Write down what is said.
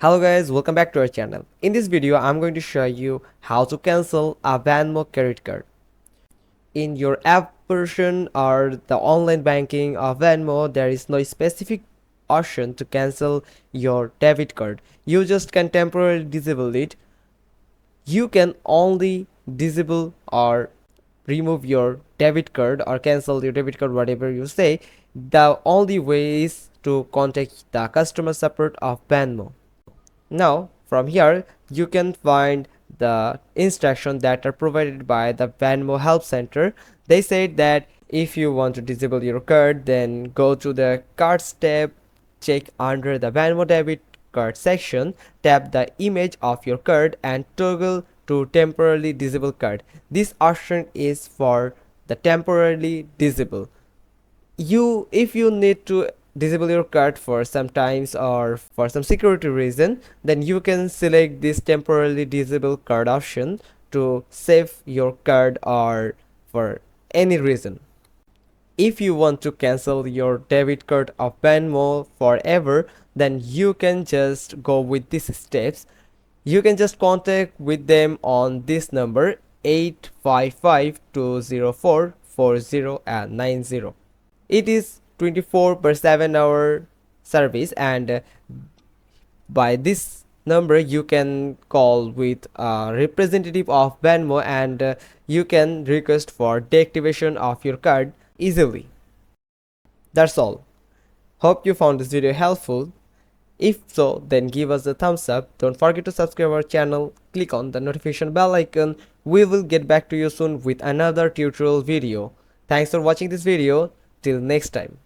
Hello guys, welcome back to our channel. In this video, I'm going to show you how to cancel a Venmo credit card. In your app version or the online banking of Venmo, there is no specific option to cancel your debit card. You just can temporarily disable it. You can only disable or remove your debit card or cancel your debit card, whatever you say. The only way is to contact the customer support of Venmo. Now from here you can find the instructions that are provided by the Venmo help center. They said that if you want to disable your card, then go to the cards tab, check under the Venmo debit card section, tap the image of your card and toggle to temporarily disable card. This option is for the temporarily disable. If you need to disable your card for some times or for some security reason, then you can select this temporarily disable card option to save your card or for any reason. If you want to cancel your debit card of Venmo forever, then you can just go with these steps. You can just contact with them on this number 855-204-4090. It is 24/7 hour service, and by this number you can call with a representative of Venmo, and you can request for deactivation of your card easily. That's all. Hope you found this video helpful. If so, then give us a thumbs up. Don't forget to subscribe our channel. Click on the notification bell icon. We will get back to you soon with another tutorial video. Thanks for watching this video. Till next time.